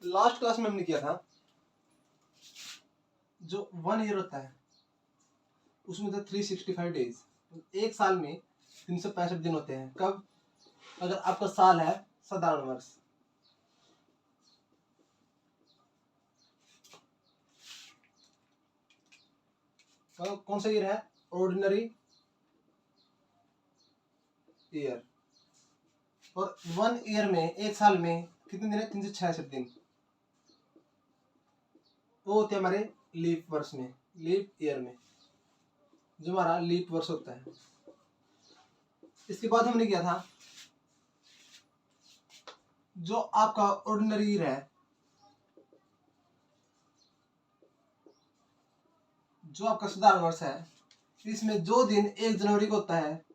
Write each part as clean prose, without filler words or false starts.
Last class में हमने किया था जो 1 ईयर होता है उसमें था 365 डेज। एक साल में 365 दिन होते हैं। कब? अगर आपका साल है साधारण वर्ष। कौन सा ईयर है? Ordinary year. और 1 ईयर में, एक साल में कितने दिन है? 366 दिन। वो होते हैं हमारे लीप वर्ष में, लीप ईयर में, जो हमारा लीप वर्ष होता है। इसके बाद हमने किया था जो आपका ऑर्डिनरी ईयर है, जो आपका साधारण वर्ष है, इसमें जो दिन 1 जनवरी को होता है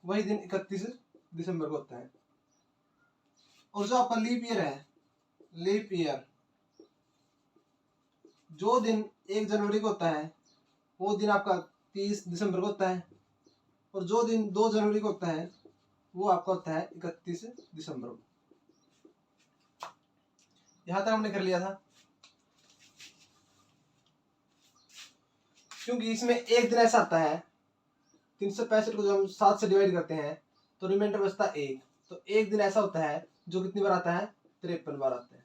वही दिन 31 दिसंबर को होता है। और जो आपका लीप ईयर है, लीप ईयर, जो दिन 1 जनवरी को होता है वो दिन आपका 30 दिसंबर को होता है। और जो दिन 2 जनवरी को होता है वो आपका होता है 31 दिसंबर को। यहां तक हमने कर लिया था। क्योंकि इसमें एक दिन ऐसा आता है 365 को जब हम 7 से डिवाइड करते हैं तो रिमाइंडर बचता है 1। तो एक दिन ऐसा होता है जो कितनी बार आता है? 53 बार आता है।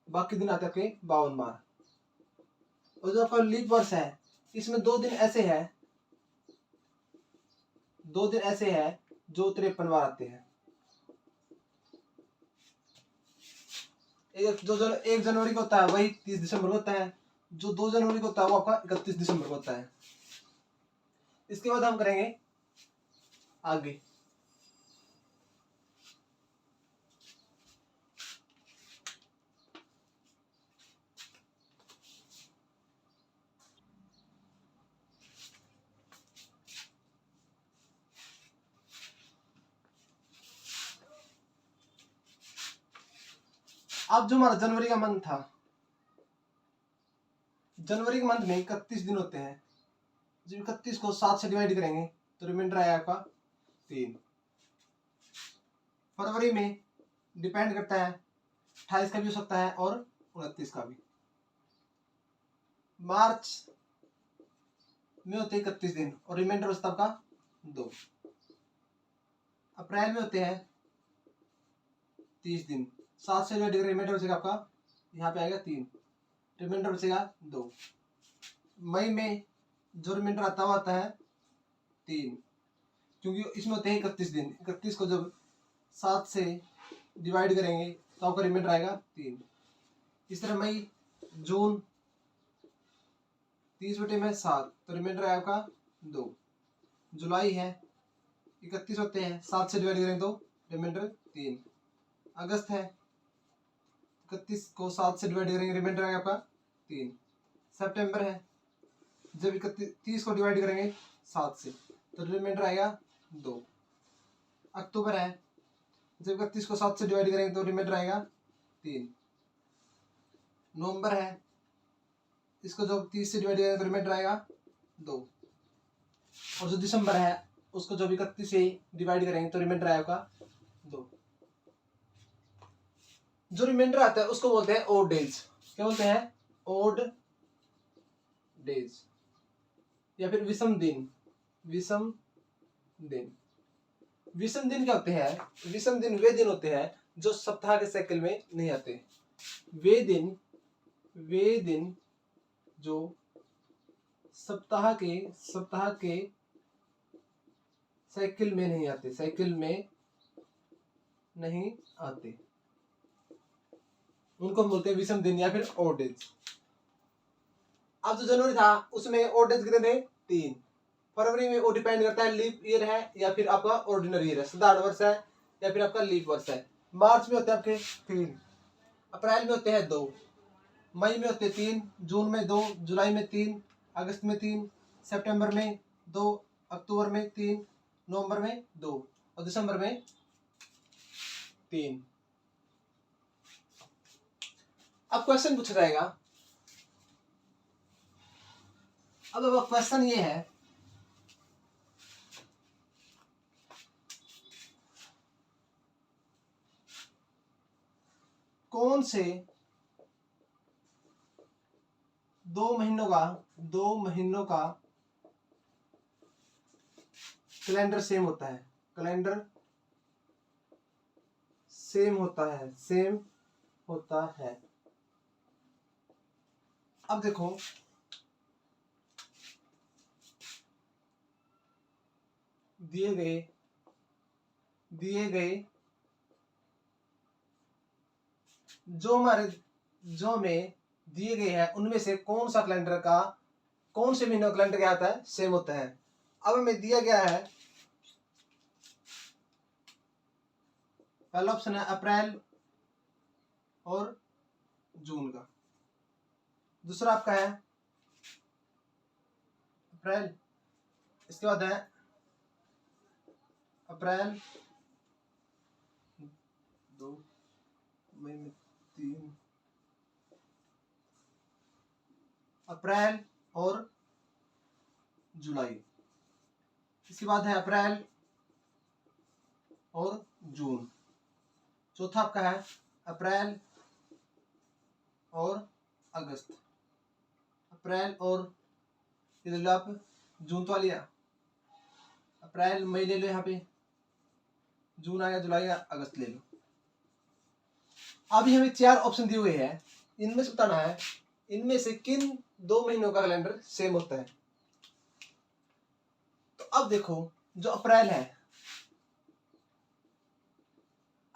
बाकी दिन आते हैं 52 बार। और जो आपका लीप वर्ष है इसमें 2 दिन ऐसे हैं, 2 दिन ऐसे हैं जो 53 बार आते हैं। जो 1 जनवरी को होता है वही 30 दिसंबर को होता है। जो 2 जनवरी को होता है वो आपका 31 दिसंबर को होता है। इसके बाद हम करेंगे आगे। अब जो हमारा जनवरी का मंथ था, जनवरी के मंथ में 31 दिन होते हैं। जब 31 को 7 से डिवाइड करेंगे तो रिमाइंडर आया आपका 3। फरवरी में डिपेंड करता है, 28 का भी हो सकता है और 29 का भी। मार्च में होते हैं 31 दिन और रिमाइंडर बचता आपका 2। अप्रैल में होते हैं 30 दिन, 7 से डिवाइड करेंगे रिमाइंडर बचेगा आपका, यहाँ पे आएगा 3, रिमाइंडर बचेगा 2। मई में जो रिमाइंडर आता हुआ आता है 3, क्योंकि इसमें होते हैं 31 दिन। 31 को जब 7 से डिवाइड करेंगे तो आपका रिमाइंडर आएगा 3। इस तरह मई, जून, 30/7 तो रिमाइंडर आएगा आपका 2। जुलाई है 31 होते हैं, 7 से डिवाइड करेंगे तो रिमाइंडर 3। अगस्त है 31 को 7 से डिवाइड करेंगे रिमाइंडर आएगा आपका 3। सितंबर है जब 30 को डिवाइड करेंगे 7 से तो रिमाइंडर आएगा 2। अक्टूबर है जब 31 को 7 से डिवाइड करेंगे तो रिमाइंडर आएगा 3। नवंबर है, इसको जब 30 से डिवाइड करेंगे तो रिमाइंडर आएगा 2। और जो दिसंबर है उसको जब 31 से डिवाइड करेंगे तो रिमाइंडर आएगा 2। जो रिमाइंडर आता है उसको बोलते हैं ओड डेज। क्या बोलते हैं? ओड डेज या फिर विषम दिन। विषम दिन। विषम दिन क्या होते हैं? विषम दिन वे दिन होते हैं जो सप्ताह के साइकिल में नहीं आते। वे दिन जो सप्ताह के साइकिल में नहीं आते, साइकिल में नहीं आते, उनको हम बोलते हैं विषम दिन या फिर ओड डेज। अब जो जनवरी था उसमें ओड डेज कितने थे? 3। फरवरी में वो डिपेंड करता है लीप ईयर है या फिर आपका ऑर्डिनरी ईयर है, साधारण वर्ष है या फिर आपका लीप वर्ष है। मार्च में होते हैं आपके 3, अप्रैल में होते हैं 2, मई में होते हैं 3, जून में 2, जुलाई में 3, अगस्त में 3, सितंबर में 2, अक्टूबर में 3, नवंबर में 2 और दिसंबर में 3। अब क्वेश्चन पूछा जाएगा। अब क्वेश्चन ये है कौन से 2 महीनों का कैलेंडर सेम होता है, कैलेंडर सेम होता है। अब देखो दिए गए जो हमें दिए गए हैं उनमें से कौन से महीनों का कैलेंडर क्या आता है, सेम होता है। अब हमें दिया गया है, पहला ऑप्शन है अप्रैल और जून का, दूसरा आपका है अप्रैल, इसके बाद है अप्रैल 2 महीने 3, अप्रैल और जुलाई, इसके बाद है अप्रैल और जून, चौथा आपका है अप्रैल और अगस्त, अप्रैल और ये ले लो आप, जून तो आ लिया, अप्रैल मई ले लो, यहाँ पे जून आया, जुलाई आया, अगस्त ले लो। अभी हमें 4 ऑप्शन दिए हुए हैं, इनमें से बताना है इनमें से किन 2 महीनों का कैलेंडर सेम होता है। तो अब देखो जो अप्रैल है,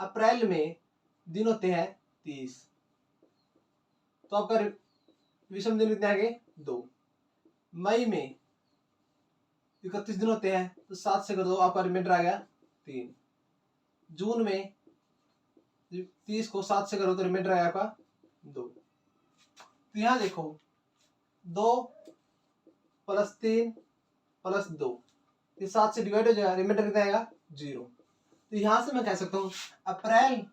अप्रैल में दिन होते हैं 30, तो आपका विषम दिन कितने आएंगे 2। मई में 31 दिन होते हैं, तो 7 से कर दो, आपका रिमाइंडर आ गया 3। जून में 30 को 7 से करो तो रिमाइंडर आया आपका 2। तो यहाँ देखो 2 + 3 + 2, ये 7 से डिवाइड हो जाएगा, रिमाइंडर कितना आएगा 0। तो यहाँ से मैं कह सकता हूँ अप्रैल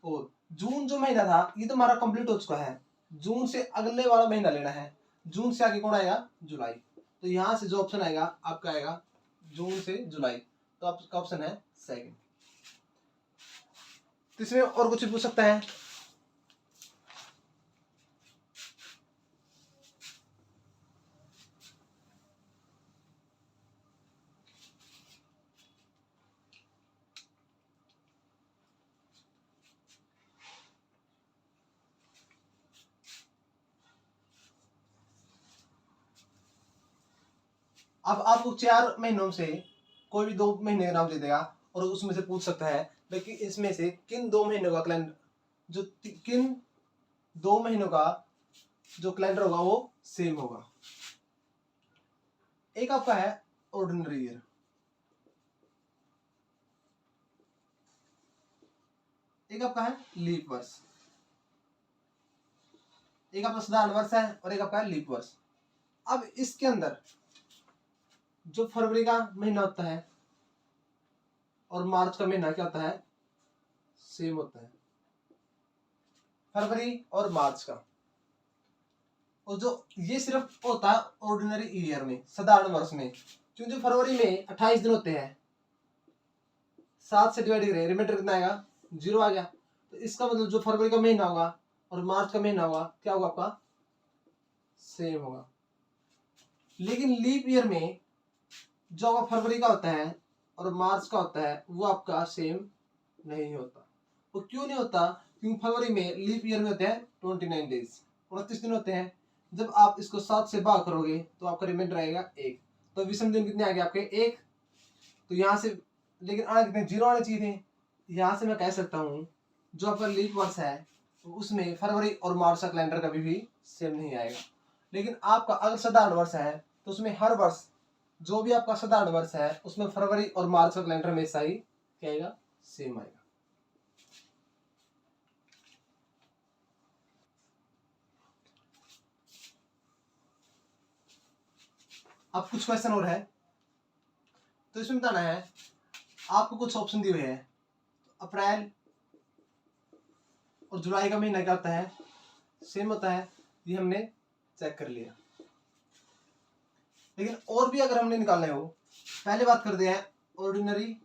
और जून जो महीना था ये तो हमारा कंप्लीट हो चुका है, जून से अगले वाला महीना लेना है, जून से आगे कौन आएगा जुलाई। तो यहाँ से जो ऑप्शन आएगा आपका आएगा जून से जुलाई, तो आपका ऑप्शन है सेकंड। तो इसमें और कुछ पूछ सकता है? अब आपको 4 महीनों से कोई भी 2 महीने का नाम दे देगा और उसमें से पूछ सकता है लेकिन इसमें से किन 2 महीनों का कैलेंडर किन 2 महीनों का जो कैलेंडर होगा वो सेम होगा। एक आपका है ऑर्डिनरी ईयर, एक आपका है लीप वर्ष, एक आपका साधारण वर्ष है और एक आपका है लीप वर्ष। अब इसके अंदर जो फरवरी का महीना होता है और मार्च का महीना क्या होता है, सेम होता है, फरवरी और मार्च का। और जो ये सिर्फ होता है ऑर्डिनरी ईयर में, साधारण वर्ष में, क्योंकि फरवरी में 28 दिन होते हैं, 7 से डिवाइड करें, रिमाइंडर कितना आएगा 0 आ गया। तो इसका मतलब जो फरवरी का महीना होगा और मार्च का महीना होगा क्या होगा आपका, सेम होगा। लेकिन लीप ईयर में जो आपका फरवरी का होता है और मार्च का होता है वो आपका सेम नहीं होता। वो क्यों नहीं होता, क्योंकि फरवरी में लीप ईयर में होते हैं 29 डेज, 29 दिन होते हैं। जब आप इसको 7 से भाग करोगे तो आपका रिमाइंडर आएगा 1, तो विषम दिन कितने आ गए आपके 1। तो यहाँ से लेकिन आने कितने 0 आने चाहिए थे। यहाँ से मैं कह सकता हूँ जो आपका लीप वर्ष है उसमें फरवरी और मार्च का कैलेंडर कभी भी सेम नहीं आएगा। लेकिन आपका अगर साधारण वर्ष है तो उसमें हर वर्ष जो भी आपका साधारण वर्ष है उसमें फरवरी और मार्च का कैलेंडर हमेशा ही क्या आएगा, सेम आएगा। अब कुछ क्वेश्चन और है, तो इसमें बताना है आपको कुछ ऑप्शन दिए हुए हैं, अप्रैल और जुलाई का महीना क्या होता है, सेम होता है, ये हमने चेक कर लिया। लेकिन और भी अगर हमने निकालने हो, पहले बात कर दिया है ऑर्डिनरी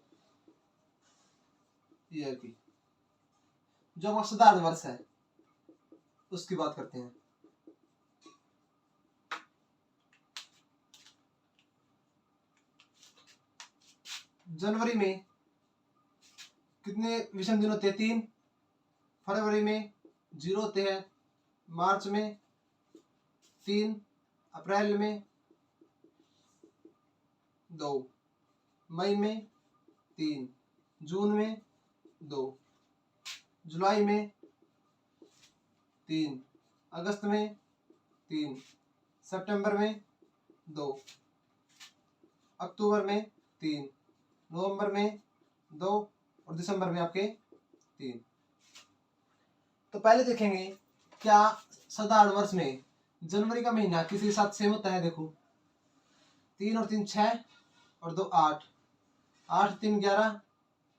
ईयर की, जो हमारा साधारण वर्ष है उसकी बात करते हैं। जनवरी में कितने विषम दिन होते हैं? 3। फरवरी में 0 होते हैं। मार्च में 3। अप्रैल में 2। मई में 3। जून में 2। जुलाई में 3। अगस्त में 3। सितंबर में 2। अक्टूबर में 3। नवंबर में 2 और दिसंबर में आपके 3। तो पहले देखेंगे क्या साधारण वर्ष में जनवरी का महीना किसी के साथ सेम होता है। देखो 3 और 3 6 और 2 8। 8 3 11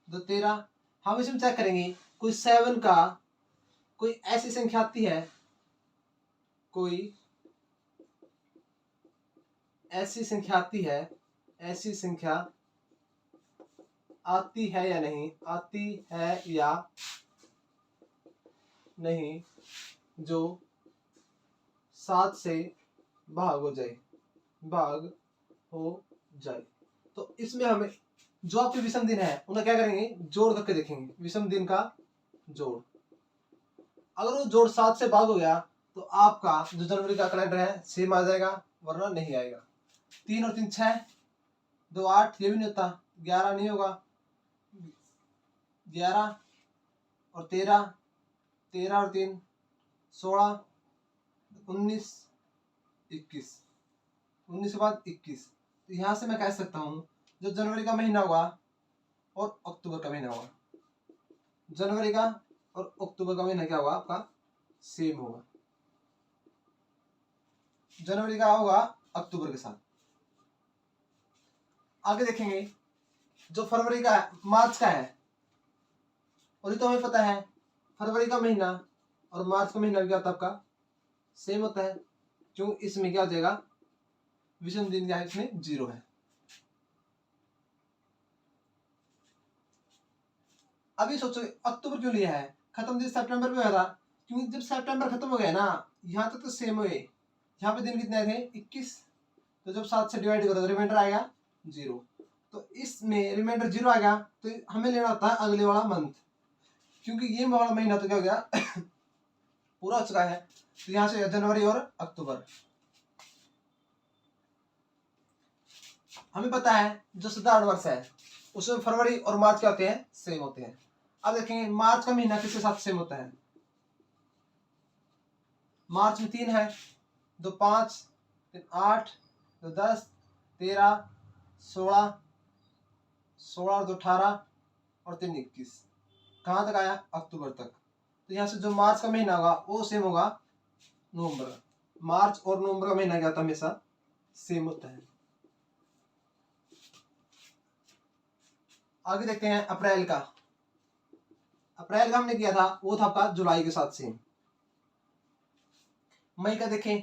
2 13। हम इसमें चेक करेंगे कोई 7 का कोई ऐसी संख्या आती है, कोई ऐसी संख्या आती है, ऐसी संख्या आती है या नहीं, आती है या नहीं जो 7 से भाग हो जाए, भाग हो जाए। तो इसमें हमें जो आपके विषम दिन है उन्हें क्या करेंगे, जोड़ करके देखेंगे। विषम दिन का जोड़, अगर वो जोड़ 7 से भाग हो गया तो आपका जो जनवरी का कैलेंडर है सेम आ जाएगा, वरना नहीं आएगा। 3 और 3 6, 2 8, ये भी नहीं होता। 11 नहीं होगा। 11 और 13, 13 और 3 16, 19 21, 19 के बाद 21। तो यहाँ से मैं कह सकता हूँ जो जनवरी का महीना होगा और अक्टूबर का महीना होगा, जनवरी का और अक्टूबर का महीना क्या होगा आपका, सेम होगा। जनवरी का होगा अक्टूबर के साथ। आगे देखेंगे जो फरवरी का है, मार्च का है, और ये तो हमें पता है फरवरी का महीना और मार्च का महीना भी क्या होता है आपका, सेम होता है। क्यों, इसमें क्या हो जाएगा, विषम दिन क्या है, इसमें 0 है। अभी सोचो अक्टूबर क्यों लिया है, खत्म दिन सितंबर में हुआ था, क्योंकि जब सितंबर खत्म हो गया ना, यहाँ तक तो सेम हुए। यहाँ पे दिन कितने आए थे, 21। तो जब 7 से डिवाइड करो तो रिमाइंडर आएगा 0। तो इसमें रिमाइंडर 0 आएगा तो हमें लेना होता है अगले वाला मंथ, क्योंकि ये वाला महीना तो क्या हो गया पूरा हो चुका है। तो यहाँ से जनवरी और अक्टूबर। हमें पता है जो साधारण वर्ष है उसमें फरवरी और मार्च क्या होते हैं, सेम होते हैं। अब देखेंगे मार्च का महीना किसके साथ सेम होता है। मार्च में 3 है, 2 5, 3 8, 2 10, 13, 16, 16 और 2 18 और 3 21। कहाँ तक आया, अक्टूबर तक। तो यहाँ से जो मार्च का महीना होगा वो सेम होगा नवंबर। मार्च और नवंबर का महीना क्या होता है, हमेशा सेम होता है। आगे देखते हैं अप्रैल का। अप्रैल का हमने किया था वो था आपका जुलाई के साथ सेम। मई का देखें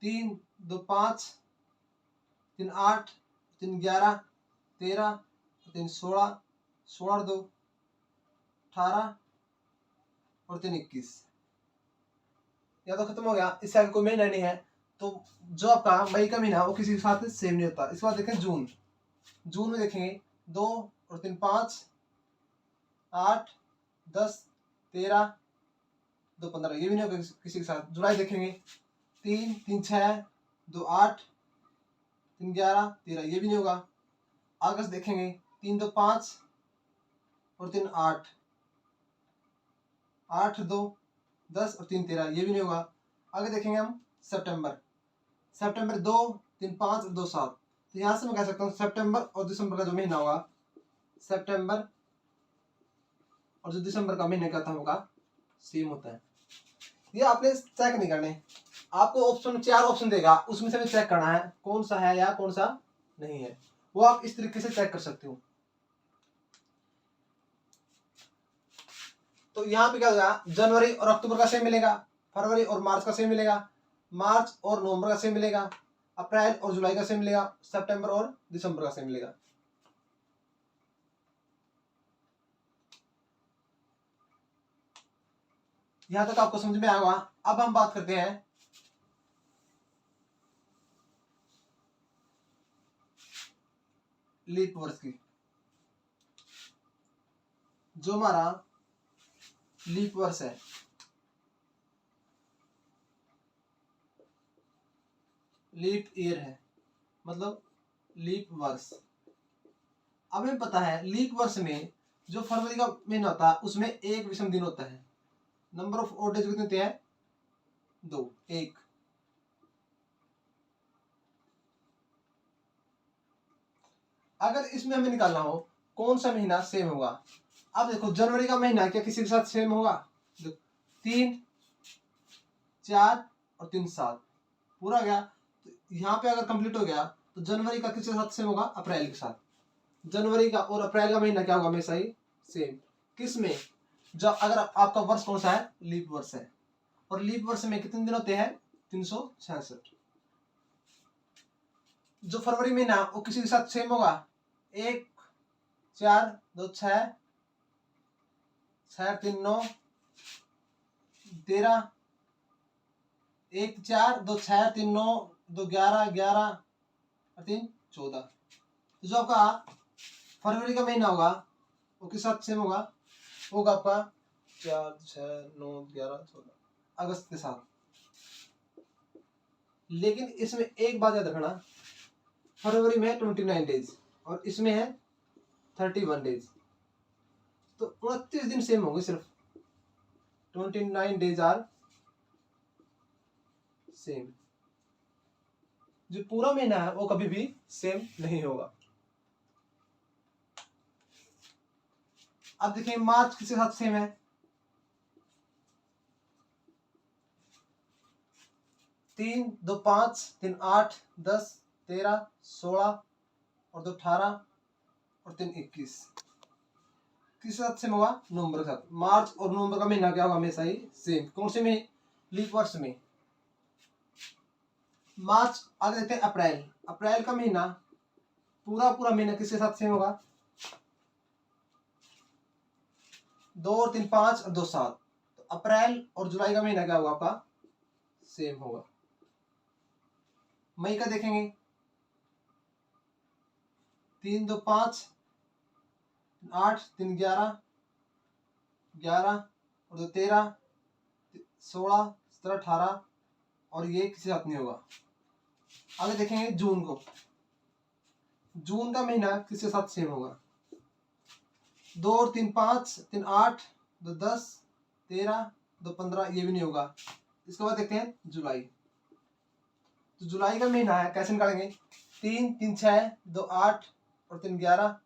3 2 5, 3 8, 3 11, 13, 3 16, 16 और 2 18 और 3 21। या तो खत्म हो गया, इससे आगे कोई महीना नहीं है। तो जो आपका मई का महीना वो किसी के साथ सेम नहीं होता। इसके बाद देखें जून। जून में देखेंगे 2 और 3 5, 8 10, 13, 2 15, ये भी नहीं होगा किसी के साथ। जुलाई देखेंगे 3 3 6, 2 8, 3 11, 13, ये भी नहीं होगा। अगस्त देखेंगे 3 2 5 और 3 8, 8 2 10 और 3 13, ये भी नहीं होगा। आगे देखेंगे हम सितंबर। सितंबर 2 3 5 और 2 7। तो यहाँ से मैं कह सकता हूँ सितंबर और दिसंबर का जो महीना होगा, सितंबर और जो दिसंबर का महीने का था होगा सेम होता है। ये आपने चेक नहीं करने, आपको ऑप्शन 4 ऑप्शन देगा, उसमें से भी चेक करना है कौन सा है या कौन सा नहीं है। वो आप इस तरीके से चेक कर सकते हो। तो यहाँ पे क्या होगा, जनवरी और अक्टूबर का सेम मिलेगा, फरवरी और मार्च का सेम मिलेगा, मार्च और नवंबर का सेम मिलेगा, अप्रैल और जुलाई का सेम मिलेगा, सितंबर और दिसंबर का सेम मिलेगा। यहां तक आपको समझ में आया होगा। अब हम बात करते हैं लीप वर्ष की। जो हमारा लीप वर्ष है, लीप ईयर है, मतलब लीप वर्ष। अब हमें पता है लीप वर्ष में जो फरवरी का महीना होता है उसमें एक विषम दिन होता है। नंबर ऑफ ओड डेज कितने होते हैं? 2, 1। अगर इसमें हमें निकालना हो कौन सा महीना सेम होगा, अब देखो जनवरी का महीना क्या किसी के साथ सेम होगा? 3, 4 और 3, 7 पूरा गया। तो यहाँ पे अगर कंप्लीट हो गया तो जनवरी का किसके साथ सेम होगा? अप्रैल के साथ। जनवरी का और अप्रैल का महीना क्या होगा? हमेशा ही सेम। किसमें? जब अगर आपका वर्ष कौन सा है? लीप वर्ष है। और लीप वर्ष में कितने दिन होते हैं? 366। जो फरवरी महीना वो किसी के साथ सेम होगा? 1, 4, 2, 6, 6, 3, 9, 13, 1, 4, 2, 6, 3, 9, 2, 11, 11 और 3, 14। तो जो आपका फरवरी का महीना होगा वो किस साथ सेम होगा? आपका 4, 6, 9, 11, 14 अगस्त के साथ। लेकिन इसमें एक बात याद रखना, फरवरी में है 29 डेज और इसमें है 31 डेज, तो 29 दिन सेम होंगे सिर्फ। 29 डेज आर सेम। जो पूरा महीना है वो कभी भी सेम नहीं होगा। अब देखिए मार्च किसके साथ सेम है? 3, 2, 5, 3, 8, 10, 13, 16 और 2, 18 और 3, 21। किसके साथ सेम होगा? नवंबर के साथ। मार्च और नवंबर का महीना क्या होगा? हमेशा ही सेम। कौन से में? लीप वर्ष में। मार्च। आगे देखते हैं अप्रैल। अप्रैल का महीना पूरा पूरा महीना किसके साथ सेम होगा? 2 और 3, 5 और 2, 7। तो अप्रैल और जुलाई का महीना क्या होगा आपका? सेम होगा। मई का देखेंगे, 3, 2, 5, 8, 3, 11, 11 और 2, 13, 16, 17, 18 और ये किसी साथ नहीं होगा। आगे देखेंगे जून को। जून का महीना किसके साथ सेम होगा? 2 और 3, 5, 3, 8, 2, 10, 13, 2, 15 ये भी नहीं होगा। इसके बाद देखते हैं जुलाई। तो जुलाई का महीना है, कैसे निकालेंगे? 3, 3, 6, 2, 8 और 3, 11,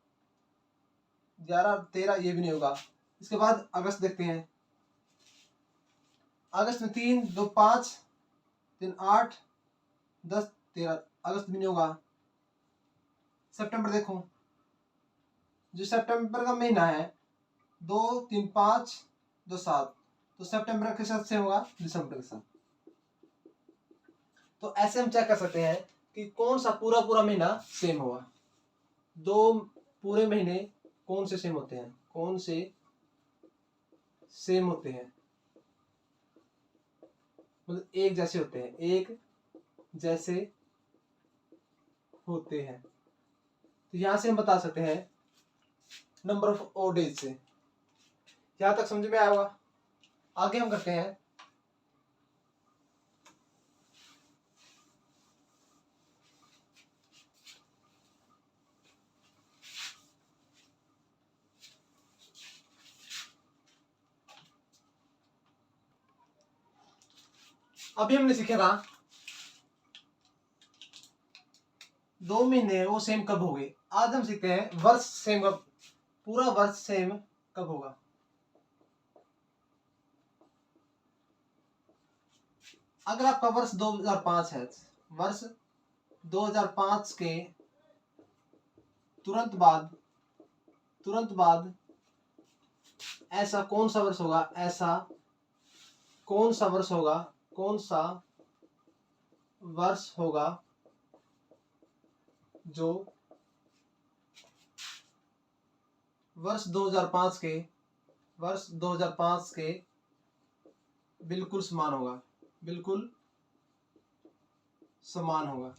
11, 13 ये भी नहीं होगा। इसके बाद अगस्त देखते हैं। अगस्त में 3, 2, 5, 3, 8, 10, 13 अगस्त भी नहीं होगा। सितंबर देखो, जो सितंबर का महीना है 2, 3, 5, 2, 7, तो सितंबर के साथ सेम होगा दिसंबर के साथ। तो ऐसे हम चेक कर सकते हैं कि कौन सा पूरा पूरा महीना सेम होगा। 2 पूरे महीने कौन से सेम होते हैं? कौन से सेम होते हैं? मतलब एक जैसे होते हैं, एक जैसे होते हैं। तो यहां से हम बता सकते हैं नंबर ऑफ ओड डेज से। यहां तक समझ में आया होगा। आगे हम करते हैं अभी हमने सीखा था 2 महीने वो सेम कब हो गए। आज हम सीखते हैं वर्ष सेम कब, पूरा वर्ष सेम कब होगा। अगर आपका वर्ष 2005 है, वर्ष 2005 के तुरंत बाद ऐसा कौन सा वर्ष होगा? ऐसा कौन सा वर्ष होगा? कौन सा वर्ष होगा जो वर्ष 2005 के बिल्कुल समान होगा, बिल्कुल समान होगा।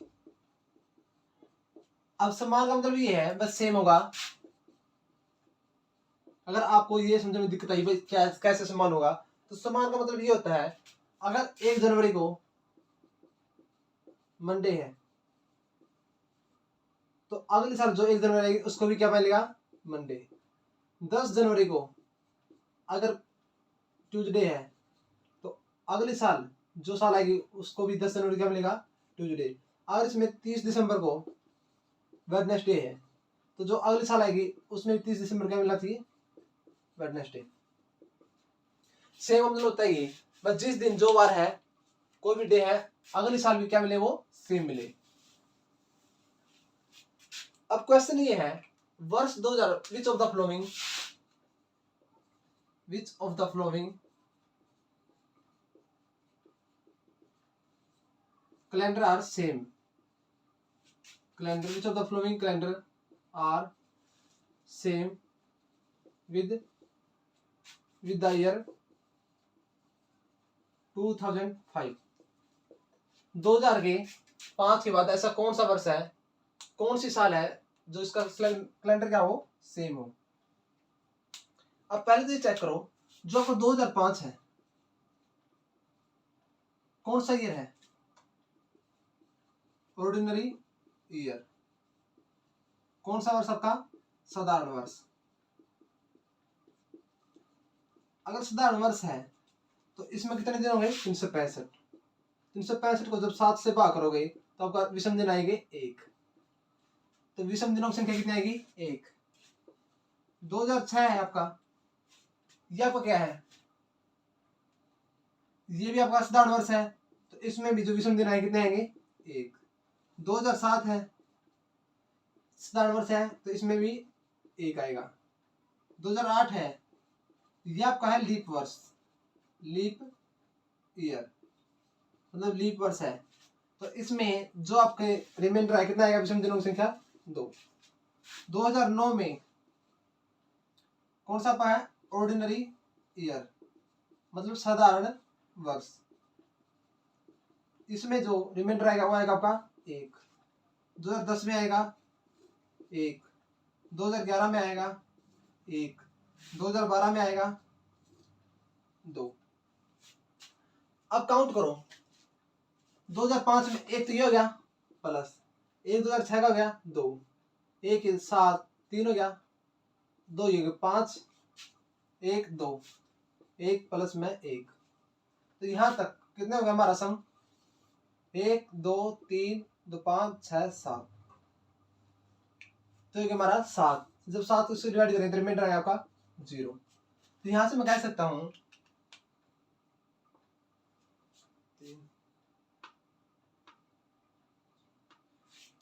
अब समान का मतलब ये है बस सेम होगा। अगर आपको ये समझने में दिक्कत आई भाई क्या कैसे समान होगा, तो समान का मतलब ये होता है अगर 1 जनवरी को मंडे है तो अगले साल जो 1 जनवरी आएगी उसको भी क्या मिलेगा, मंडे। 10 जनवरी को अगर ट्यूसडे है तो अगले साल जो साल आएगी उसको भी 10 जनवरी क्या मिलेगा, ट्यूसडे। अगर इसमें 30 दिसंबर को वेडनेसडे है तो जो अगले साल आएगी उसमें भी 30 दिसंबर क्या मिलना चाहिए, वेडनेसडे। सेम मतलब होता है ये, बस जिस दिन जो वार है कोई भी डे है अगले साल भी क्या मिले, वो सेम मिले। अब क्वेश्चन ये है वर्ष 2000 which of the following calendar are same, calendar which of the following calendar are same with the year 2005। 2005 के बाद ऐसा कौन सा वर्ष है, कौन सी साल है जो इसका कैलेंडर क्या हो, सेम हो। अब पहले तो ये चेक करो जो आपको 2005 है कौन सा ईयर है, ऑर्डिनरी ईयर। कौन सा वर्ष आपका, साधारण वर्ष। अगर साधारण वर्ष है तो इसमें कितने दिन होंगे, 365। 365 को जब 7 से भाग करोगे तो आपका विषम दिन आएंगे 1, तो विषम दिनों की संख्या कितनी आएगी, 1। 2006 है आपका, ये आपका क्या है, ये भी आपका साधारण वर्ष है, तो इसमें भी जो विषम दिन आएंगे कितने आएंगे, 1। 2007 है, साधारण वर्ष है, तो इसमें भी 1 आएगा। 2008 है, ये आपका है लीप वर्ष, लीप ईयर मतलब लीप वर्ष है, तो इसमें जो आपके रिमाइंडर है कितना आएगा, विषम दिनों की संख्या 2। 2009 में कौन सा आपका है, ऑर्डिनरी ईयर मतलब साधारण वर्ष, इसमें जो रिमाइंडर आएगा वो आएगा आपका 1। 2010 में आएगा 1, 2011 में आएगा 1, 2012 में आएगा 2। अब काउंट करो, 2005 में 1 तो ये हो गया प्लस 1, 2006 का हो गया 2, 1 7 3 हो गया, 2 ये 5 1 2 1 प्लस में 1, तो यहाँ तक कितने हो गया हमारा सम, 1 2 3 2 5 6 7, तो ये हमारा 7। जब 7 को डिवाइड करें तो रिमाइंडर आएगा आपका 0। तो यहाँ से मैं कह सकता हूँ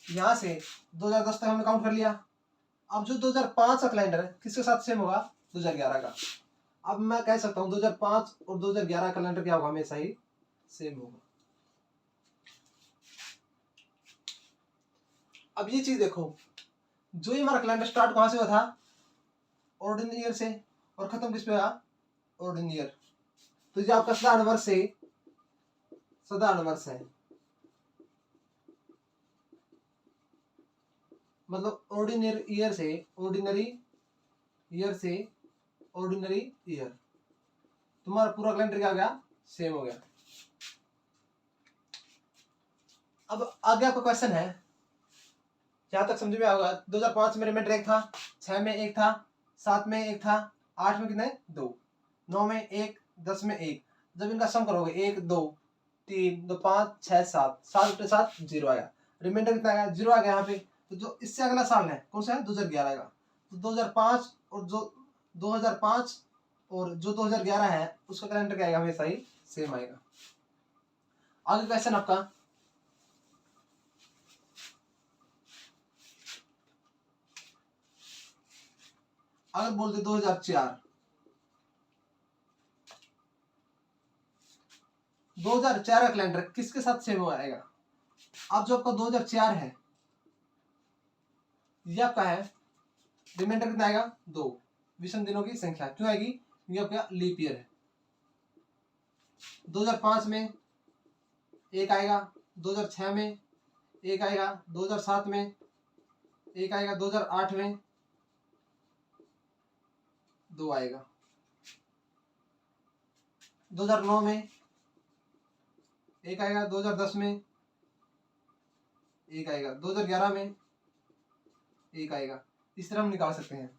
यहाँ से 2010 तक हमने काउंट कर लिया। अब जो 2005 का कैलेंडर है किसके साथ सेम होगा, 2011 का। अब मैं कह सकता हूँ 2005 और 2011 कैलेंडर क्या होगा, हमेशा ही सेम होगा। अब ये चीज देखो, जो ये हमारा कैलेंडर स्टार्ट कहां से हुआ था, ऑर्डिनरी ईयर से, और खत्म किस पे हुआ, ऑर्डिनरी ईयर। तो जो आपका साधारण वर्ष है, साधारण वर्ष है मतलब ऑर्डिनरी ईयर से, ऑर्डिनरी ईयर से ऑर्डिनरी ईयर, तुम्हारा पूरा कैलेंडर क्या हो गया, सेम हो गया। अब आगे आपका क्वेश्चन है, यहां तक समझ में आएगा। 2005 में रिमाइंडर 1 था, 6 में 1 था, 7 में 1 था, 8 में कितने 2, 9 में 1, 10 में 1। जब इनका सम करोगे 1 2 3 2 5 6 7, 7 के साथ 0 आया, रिमाइंडर कितना आया, 0 आ गया यहाँ पे। तो जो इससे अगला साल है कौन सा है, 2011 आएगा। तो 2005 और जो 2005 और जो 2011 है उसका कैलेंडर क्या आएगा, हमेशा ही सेम आएगा। आगे क्वेश्चन आपका, अगर बोलते 2004, 2004 का कैलेंडर किसके साथ सेम आएगा। अब जो आपका 2004 है ये आपका है, रिमाइंडर कितना आएगा 2, विषम दिनों की संख्या क्यों आएगी, ये आपका लीप ईयर है। 2005 में एक आएगा, 2006 में एक आएगा, 2007 में एक आएगा, 2008 में 2 आएगा, 2009 में एक आएगा, 2010 में एक आएगा, 2011 में एक आएगा। इस तरह हम निकाल सकते हैं।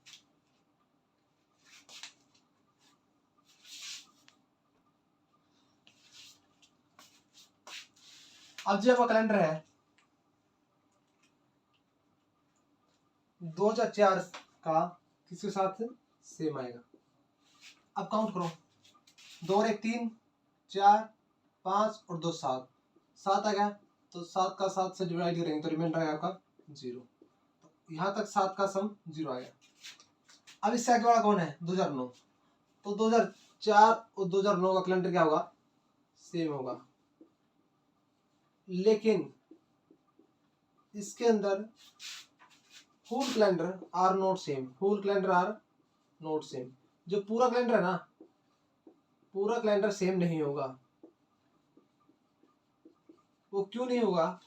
अब जो आपका कैलेंडर है 2004 का किसके साथ सेम आएगा। अब काउंट करो, 2 और 1 3, 4 5 और 2 7, 7 आ गया तो 7 का 7 से डिवाइड करेंगे तो रिमाइंडर आएगा आपका 0। यहाँ तक 7 का सम 0 आएगा। अब इससे आगे वाला कौन है 2009, तो 2004 और 2009 का कैलेंडर क्या होगा सेम होगा, लेकिन इसके अंदर full calendar are not same, full calendar are not same. जो पूरा कैलेंडर है ना, पूरा कैलेंडर सेम नहीं होगा। वो क्यों नहीं होगा,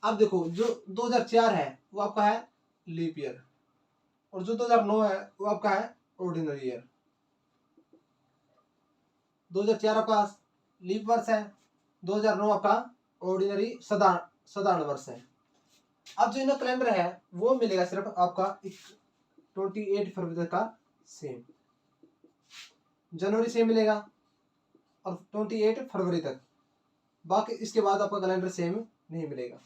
अब देखो जो 2004 है वो आपका है लीप ईयर, और जो 2009 है वो आपका है ऑर्डिनरी ईयर। 2004 आपका लीप वर्ष है, 2009 आपका ऑर्डिनरी साधारण वर्ष है। अब जो इनका कैलेंडर है वो मिलेगा सिर्फ आपका 28 फरवरी तक का सेम, जनवरी सेम मिलेगा और 28 फरवरी तक, बाकी इसके बाद आपका कैलेंडर सेम नहीं मिलेगा,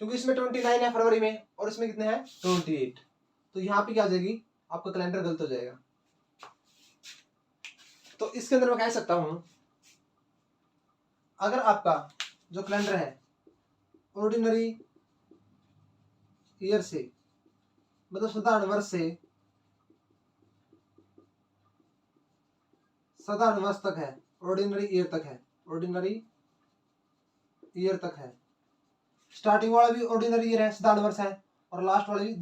क्योंकि इसमें 29 है फरवरी में और इसमें कितने हैं 28, तो यहाँ पे क्या आ जाएगी आपका कैलेंडर गलत हो जाएगा। तो इसके अंदर मैं कह सकता हूं अगर आपका जो कैलेंडर है ऑर्डिनरी ईयर से मतलब साधारण वर्ष से साधारण वर्ष तक है, ऑर्डिनरी ईयर तक है, ऑर्डिनरी ईयर तक है, स्टार्टिंग वाला भी ऑर्डिनरी ईयर है साधारण वर्ष है और लास्ट वाला भी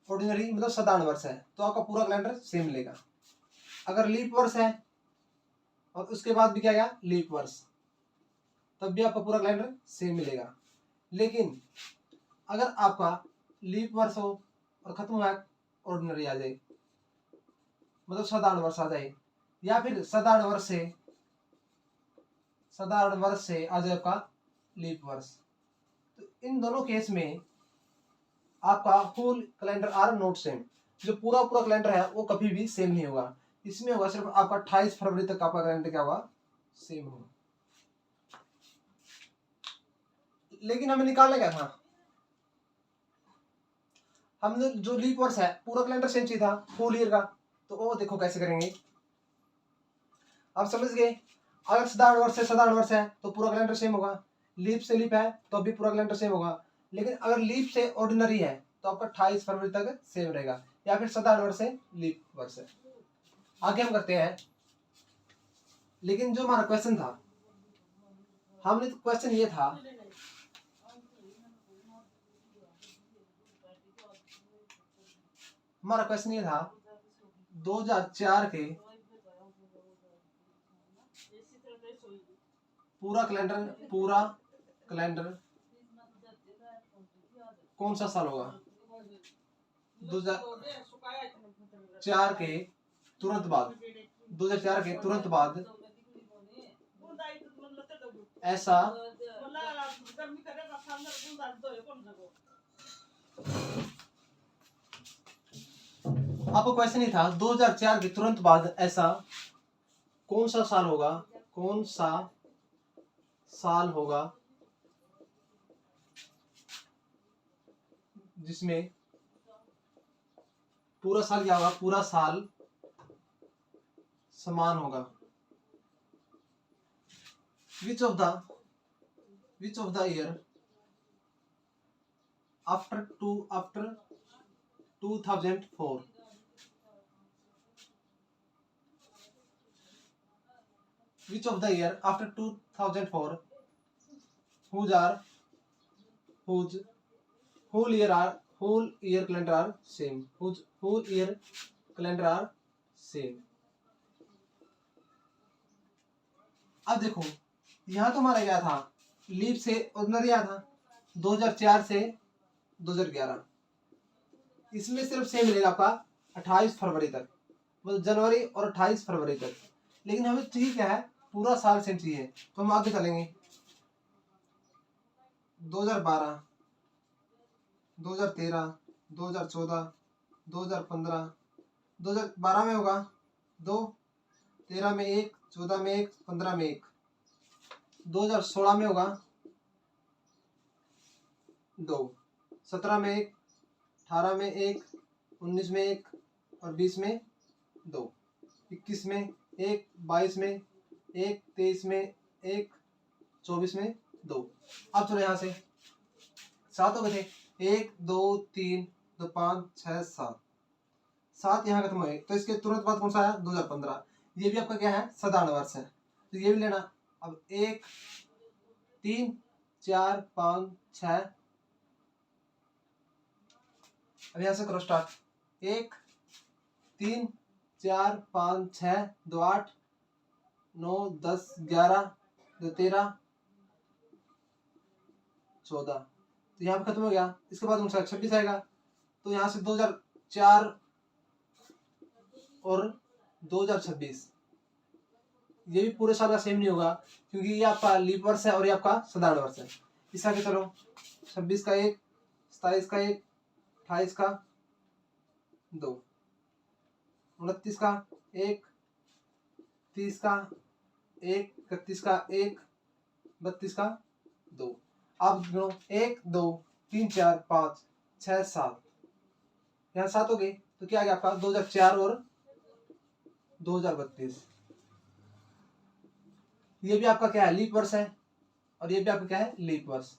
ऑर्डिनरी मतलब साधारण वर्ष है, तो आपका पूरा कैलेंडर सेम मिलेगा। अगर लीप वर्ष है और उसके बाद भी क्या आएगा लीप वर्ष, तब भी आपका पूरा कैलेंडर सेम मिलेगा। लेकिन अगर आपका लीप वर्ष हो और खत्म हुआ ऑर्डिनरी आ जाए मतलब साधारण वर्ष आ जाए, या फिर साधारण वर्ष से आ जाए आपका लीप वर्ष, तो इन दोनों केस में आपका whole calendar are not same. जो पूरा कैलेंडर है वो कभी भी सेम नहीं होगा, इसमें होगा सिर्फ आपका 28 फरवरी तक आपका कैलेंडर क्या होगा सेम होगा। लेकिन हमें निकालना क्या था, हमने जो लीप वर्ष है पूरा कैलेंडर सेम चाहिए था फुल ईयर का, तो वो देखो कैसे करेंगे। आप समझ गए, अगर साधारण वर्ष है तो पूरा कैलेंडर सेम होगा, लीप से लीप है तो भी पूरा कैलेंडर सेम होगा, लेकिन अगर लीप से ऑर्डिनरी है तो आपका 28 फरवरी तक सेम रहेगा, या फिर साधारण वर्ष है लीप वर्ष है। आगे हम करते हैं। लेकिन जो हमारा क्वेश्चन था, हमने तो क्वेश्चन ये था हमारा क्वेश्चन ये था 2004 के पूरा कैलेंडर कौन सा साल होगा। 2004 के तुरंत बाद, 2004 के तुरंत बाद ऐसा आपको क्वेश्चन ही था 2004 के तुरंत बाद ऐसा कौन सा साल होगा, कौन सा साल होगा जिसमें पूरा साल क्या होगा, पूरा साल समान होगा। विच of the year after 2004 which of the year after 2004 whose whole year calendar are same, whose whole year calendar are same। अब देखो यहाँ तो हमारा गया था लीप से ऑर्डिनरी आया था 2004 से 2011, इसमें सिर्फ सेम मिलेगा आपका 28 फरवरी तक, मतलब जनवरी और 28 फरवरी तक। लेकिन हमें चाहिए क्या है, पूरा साल सेम चाहिए, तो हम आगे चलेंगे 2012, 2013, 2014, 2015, 2012 में होगा 2, 13 में 1, 14 में 1, 15 में 1, 2016 में होगा 2, 17 में 1, 18 में 1, 19 में 1 और 20 में 2, 21 में 1, 22 में 1, 23 में 1, 24 में 2। अब चलो यहाँ से 7 हो गए थे, 1, 2, 3, 2, 5, 6, 7, 7 यहाँ खत्म हुए। तो इसके तुरंत बाद कौन सा आया 2015, ये भी आपका क्या है साधारण वर्ष है, तो ये भी लेना। अब 1, 3, 4, 5, 6, अब यहाँ से करो स्टार्ट, 1, 3, 4, 5, 6, 2, 8, 9, 10, 11, 2, 13, 14, तो यहाँ पे खत्म हो गया। इसके बाद उनका 26 आएगा, तो यहाँ से 2004 और 2026, ये भी पूरे साल का सेम नहीं होगा, क्योंकि ये आपका लीप वर्ष है और ये आपका साधारण वर्ष है। इस आगे चलो 26 का 1, 27 का 1, 28 का 2, 29 का 1, 30 का 1, 31 का 1, 32 का 2। अब गिनो 1, 2, 3, 4, 5, 6, 7, यहाँ 7 हो गए, तो क्या आ गया आपका 2004 और 2032। ये भी आपका क्या है लीप वर्ष है, और ये भी आपका क्या है लीप वर्ष।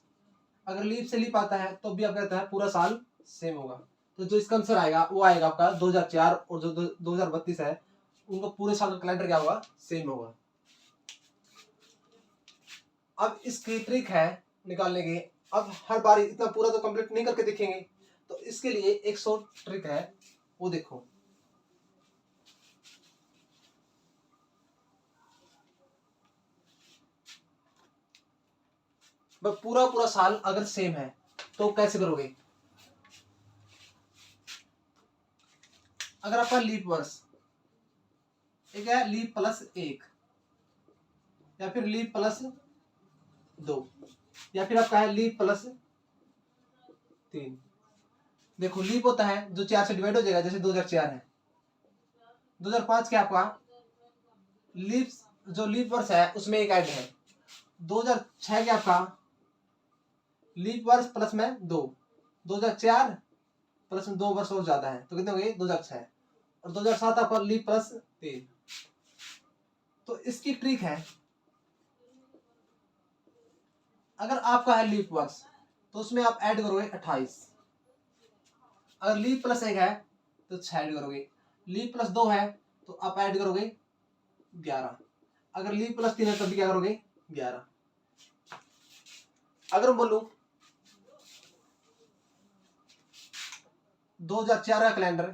अगर लीप से लीप आता है तो भी आपका कहता है पूरा साल सेम होगा। तो जो इसका आंसर आएगा वो आएगा आपका 2004 और जो 2032 है उनको पूरे साल का कैलेंडर क्या होगा सेम होगा। अब इसकी ट्रिक है निकालने की। अब हर बार इतना पूरा तो कंप्लीट नहीं करके देखेंगे, तो इसके लिए एक शॉर्ट ट्रिक है, वो देखो। पूरा पूरा साल अगर सेम है तो कैसे करोगे। अगर आपका लीप वर्ष एक है लीप प्लस 1 या फिर लीप प्लस 2 या फिर आपका है लीप प्लस 3। देखो लीप होता है जो 4 से डिवाइड हो जाएगा, जैसे 2004 है। 2005 क्या आपका लीप, जो लीप वर्ष है उसमें एक ऐड है। 2006 क्या आपका लीप वर्ष प्लस में 2, 2004 प्लस में 2 वर्ष और ज्यादा है, तो कितने हो गए 2006। और 2007 आपका लीप प्लस 3। तो इसकी ट्रिक है, अगर आपका है लीप वर्ष तो उसमें आप ऐड करोगे 28। अगर लीप प्लस 1 है तो 6 ऐड करोगे, लीप प्लस 2 है तो आप ऐड करोगे 11, अगर लीप प्लस 3 है तब भी क्या करोगे 11। अगर बोलूं 2004 का कैलेंडर,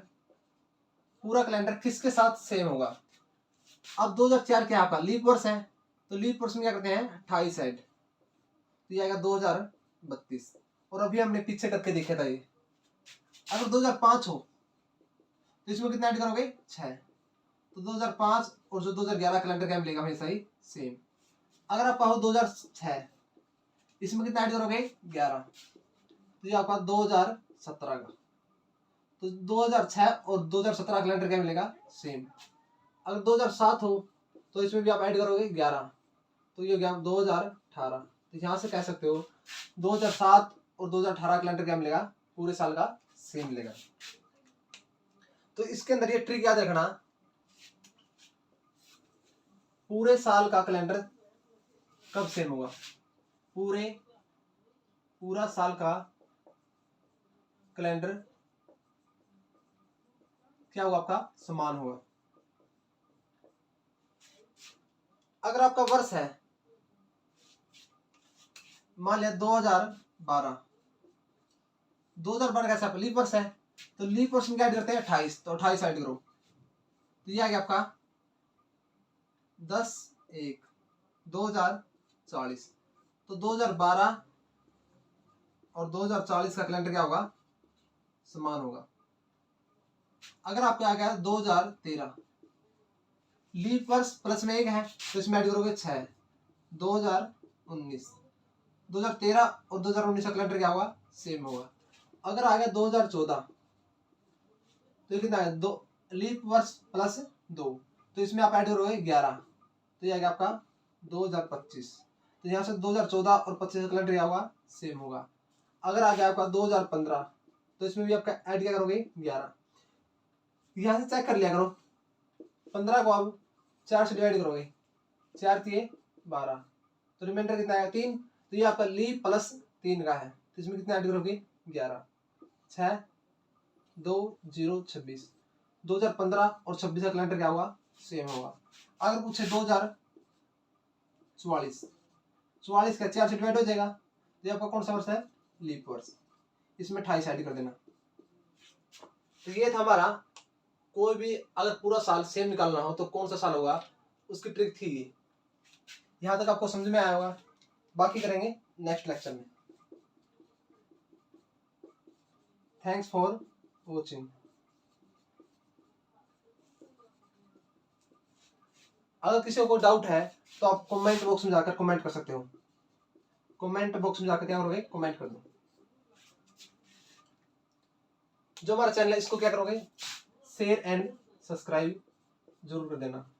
पूरा कैलेंडर किसके साथ सेम होगा। अब 2004 क्या आपका लीप वर्ष है, तो लीप वर्ष में क्या करते हैं 28 ऐड, तो ये आएगा 2032। और अभी हमने पीछे करके देखा था ये। अगर 2005 हो तो इसमें कितना ऐड करोगे 6, तो 2005 और जो 2011 कैलेंडर क्या मिलेगा हमेशा ही सेम। अगर आपका हो 2006 इसमें कितना ऐड करोगे 11, तो ये आपका 2017 का, तो 2006 और 2017 कैलेंडर क्या मिलेगा सेम। अगर 2007 हो तो इसमें भी आप ऐड करोगे 11, तो ये गया 2018। तो यहाँ से कह सकते हो 2007 और 2018 कैलेंडर क्या मिलेगा पूरे साल का सेम मिलेगा। तो इसके अंदर ये ट्रिक याद रखना, पूरे साल का कैलेंडर कब सेम होगा, पूरा साल का कैलेंडर क्या होगा आपका समान होगा। अगर आपका वर्ष है मान लिया 2012, 2012 कैसा लीप वर्ष है, तो लीप वर्ष में क्या ऐड करते हैं 28, तो 28 ऐड करो, तो ये आ गया आपका 10, 1, 2040। तो 2012 और 2040 का कैलेंडर क्या होगा, समान होगा। अगर आपका आ गया 2013, लीप वर्ष प्लस में 1 है तो इसमें ऐड करोगे 6, 2019। 2013 और 2019 का कैलेंडर क्या होगा, सेम होगा। अगर आ गया 2014 तो कितना है, 2 लीप वर्ष प्लस 2, तो इसमें आप ऐड करोगे 11, तो ये आ गया आपका 2025। तो यहाँ से 2014 और 25 का कैलेंडर क्या होगा, सेम होगा। अगर आ गया आपका 2015 तो इसमें भी आपका ऐड क्या करोगे, 11। यहाँ से चेक कर लिया करो, 15 को आप 4 से डिवाइड करोगे, 4 3 12, तो रिमाइंडर कितना आएगा, 3। तो ये आपका लीप प्लस 3 का है, तो इसमें कितना ऐड करोगे, 11, 6 2 0 26। 2015 और 26 का कैलेंडर क्या होगा, सेम होगा। अगर पूछे 2044 का 4 से डिवाइड हो जाएगा, तो आपका कौन सा वर्ष है, लीप वर्ष। इसमें 28 ऐड कर देना। तो ये था हमारा, कोई भी अगर पूरा साल सेम निकालना हो तो कौन सा साल होगा, उसकी ट्रिक थी ये। यहाँ तक आपको समझ में आया होगा, बाकी करेंगे नेक्स्ट लेक्चर में। Thanks for watching. अगर किसी को कोई डाउट है तो आप कमेंट बॉक्स में जाकर कमेंट कर सकते हो। कमेंट बॉक्स में जाकर क्या करोगे, कमेंट कर दो। जो हमारा चैनल है इसको क्या करोगे, शेयर एंड सब्सक्राइब जरूर कर देना।